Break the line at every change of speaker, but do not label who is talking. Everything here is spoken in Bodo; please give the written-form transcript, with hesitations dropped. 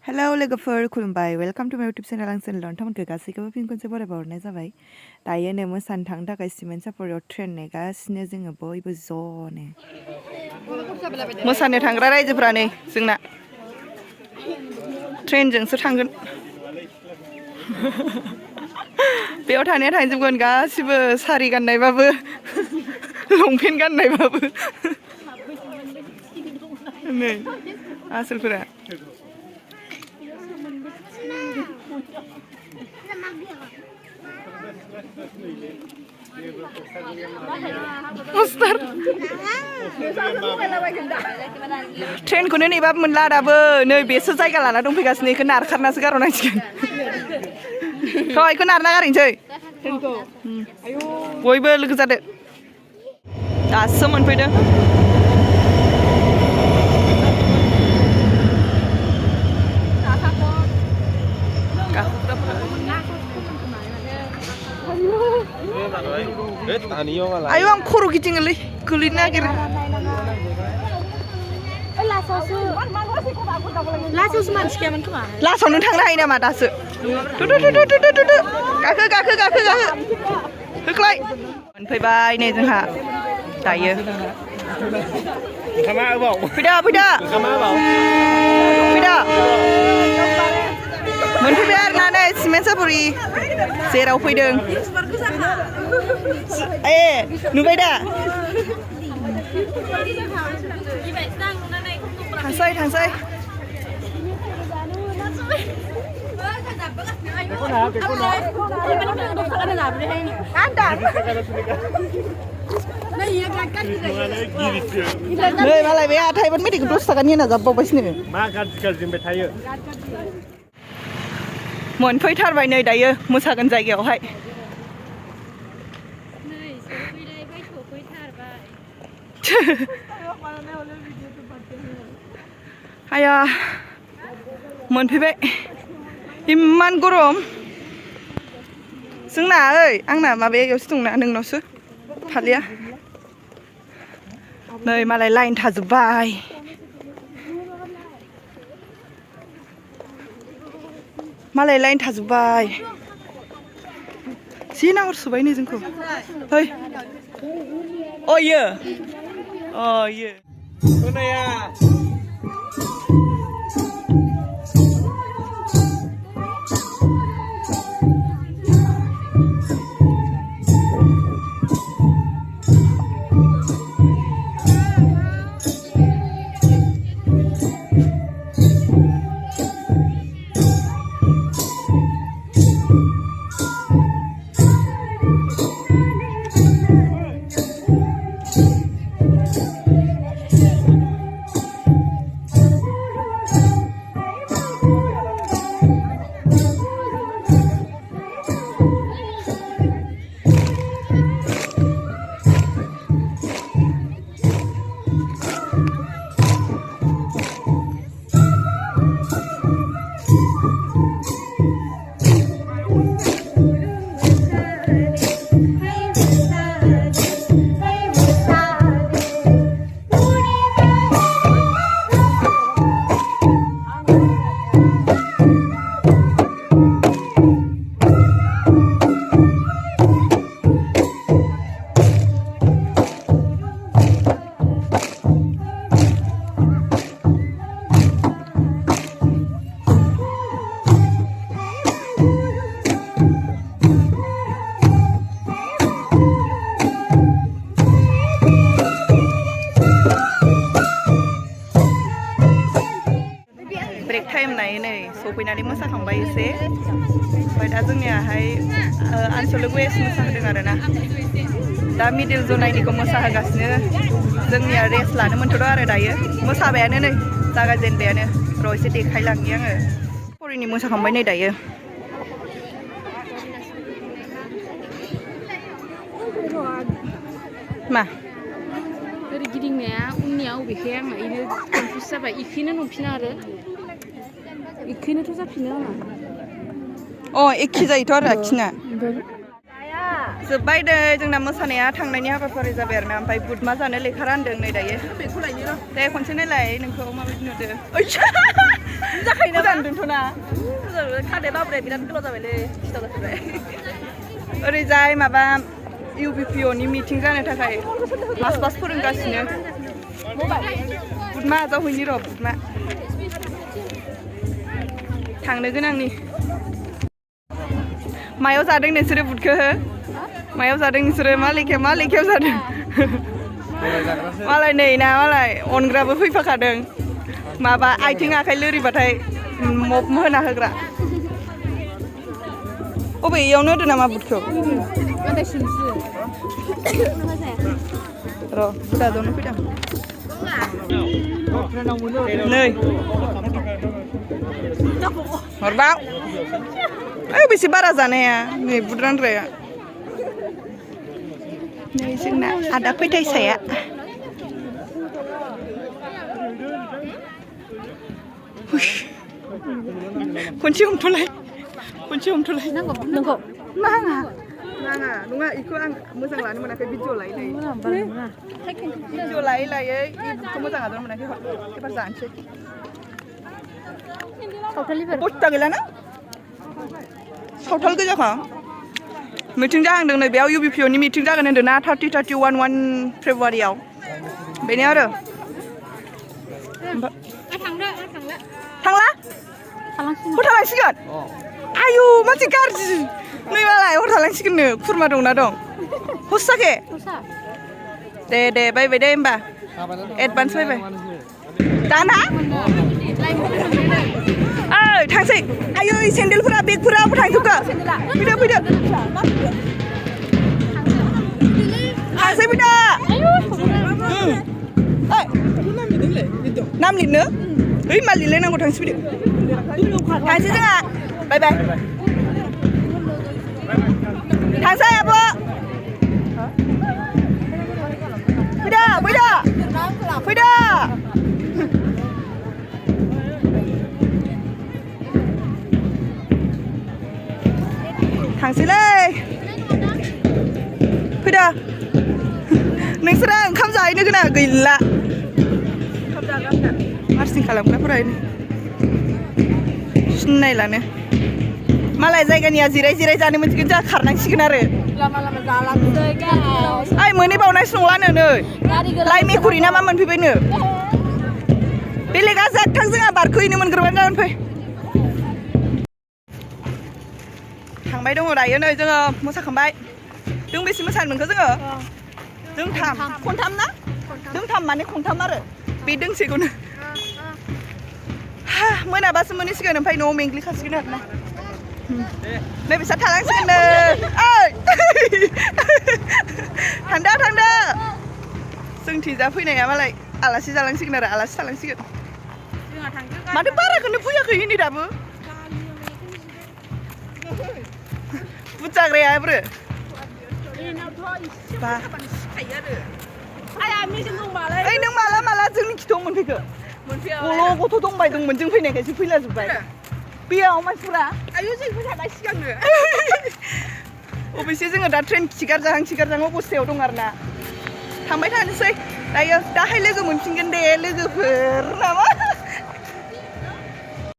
हेलौ लोगोफोर खुलुमबाय वेलकाम टू माय यूट्यूब चैनल आं चेनेलाव नोंथांमोनखौ गासैखौबो फिन खनसे बरायबावहरनाय जाबाय दायो नै मोसानो थांनो थाखाय सिमेन्ट सापरियाव ट्रेन नेगासिनो जोङो बयबो ज'नो मोसानो थांग्रा रायजोफ्रा नै जोंना ट्रेनजोंसो थांगोन बेयाव थानाया थांजोबगोन गासिबो सारि गाननायबाबो लंपेन्ट गाननायबाबो नै आसोलफोरा poster ट्रेनखौनो नेबाबो मोनला दाबो नै बेसो जायगा लाना दंफैगासिनो इखौ नारखारनासो गारहरनांसिगोन थ' इखौ नारना गारहैनोसै बयबो लोगो जादो दासो मोनफैदों ayo आं खर' गिदिङोलै गोलैनो नागिरो लासावनो थांनो हायो नामा दासो गाखो होख्लाय मोनफैबाय नै जोंहा दायो फैदा मोनफैबाय आरो ना नै सिमेन्ट सापरि जेराव फैदों नुबाय दा थांसै नै मालाय बे हाथायबो मेडिकेल 10 थाखानि होना जाबावबायसो मा गाज्रि थायो मोनफैथारबाय नै दायो मोसागोन जायगायावहाय आया मोनफैबाय इमान गरम जोंना आंना माबायावसो दंना नोंनावसो फालिया नै मालाय लाइन थाजोब्बाय जि नाहर सोबाय नै जोंखौ इयो सफैनानै मोसाखांबाय एसे ओमफ्राय दा जोंनियाहाय आनसलिक वेस मोसाहोदों आरोना दा मिडिल जनायनिखौ मोसाहोगासिनो जोंनिया रेस्ट लानो मोनथ'दों आरो दायो मोसाबायानो नै जागायजेनबायानो र' एसे देखायलांनि आङो फरिनि मोसाखांबाय नै दायो मा ओरै गिदिंनाया उननिया अबेखाय आंना इनो कनफिउज जाबाय इखैनो नुफिना आरो इखैनोथ' जाफिनो आंना एखे जायोथ' आरो आखिना जोब्बाय नै जोंना मोसानाया थांनायनि हाबाफारि जाबाय आरोना ओमफ्राय बुदमा जानो लेखा रानदों नै दायो दे खनसे नायलाय नोंखौ माबायदि नुदो जाखायो जादोंथ' ना
खानाय बाब्राया बिराद गोलाव जाबायलै सिथाव जाथारबाय
ओरैजाय माबा UBPOनि मिटिं जानो थाखाय मास फोरोंगासिनो बुदमा जावहैनि र' बुदमा थांनो गोनांनि मायाव जादों नोंसोरो बुदखो मायाव जादों नोंसोरो मा लेखायाव जादों मालाय नै ना मालाय अनग्राबो फैफाखादों माबा आथिं आखाइ लोरिबाथाय मब होना होग्रा अबे इयावनो होदो नामा बुदखौ र' बुदाजोंनो फैदों नै हरबाव ओइ बेसे बारा जानाया नै बुद रानग्राया नै जोंना आदा फैथायसाया खनसे हमथ'लाय
नंगौ
नाङा नङा इखौ आं मोजां लानो मोनाखै भिडिअ लायै भिडिअ लायै इखौ मोजां लानो मोनाखै एबार जानोसै बस्था गैला ना सावथाल गोजाखा मिटिं जाहांदों नै बेयाव UBPOनि मिटिं जागोन होनदों ना 30-31 फेब्रुवारियाव बेनो आरो थांला हर थालांसिगोन आयु मानसि गाज्रि नै मालाय हर थालांसिगोननो खुरमा दंना दं हसाके दे बायबाय दे होमबा एडभान्स बायबाय दाना ओइ थांसै आयु सेन्देलफोरा बेगफोरा थांजोबखो फैदो थांसै फैदो नाम लिरनो ओइ मा लिरलायनांगौ थांसै फैदो थांसै जोंहा बाय थांसै आब' फैदो थांसैलै फैदो नोंसोरो ओंखाम जाहैनो गोनां गैला मार्चिं खालामग्राफोरा सिनायलानो मालाय जायगानिया जिराय जानो मोनसिगोन जोंहा खारनांसिगोन आरो ओइ मोनहैबावनायसो नंलानो नै लाइ मेकुरि ना मा मोनफैबायनो बेलेगा जाथां जोंहा बारखोहैनो मोनग्रोबानो जागोन फै थांबाय दङ दायो नै जोङो मोसाखांबाय दोंबेसे मोसानो मोनखो जोङो दोंथाम खनथाम ना दोंथाम माने खनथाम आरो बे दोंसेखौनो मोनाबासो मोनहैसिगोन ओमफ्राय न'आव मेंग्लिखासिगोन आरो ना नै बिसोर थालांसिगोननो ओइ थांदो जोंथिजा फैनाया मालाय आलासि जालांसिगोन आरो आलासि थालांसिगोन माथो बाराखौनो फैयाखै नै दाबो बुजाग्राया ब्रो ओइ नों माला जोंनि खिथाव मोनफैखो गल' गथ' दंबाय दंमोन जों फैनायखायसो फैला जोब्बाय बेयाव मानसिफोरा आयु जों फैखाबाय सिगांनो अबयसे जोङो दा ट्रेन खिगारजाहां अबस्थायाव दं आरो ना थांबाय थानोसै दायो दाहाय लोगो मोनफिनगोन दे लोगोफोर नामा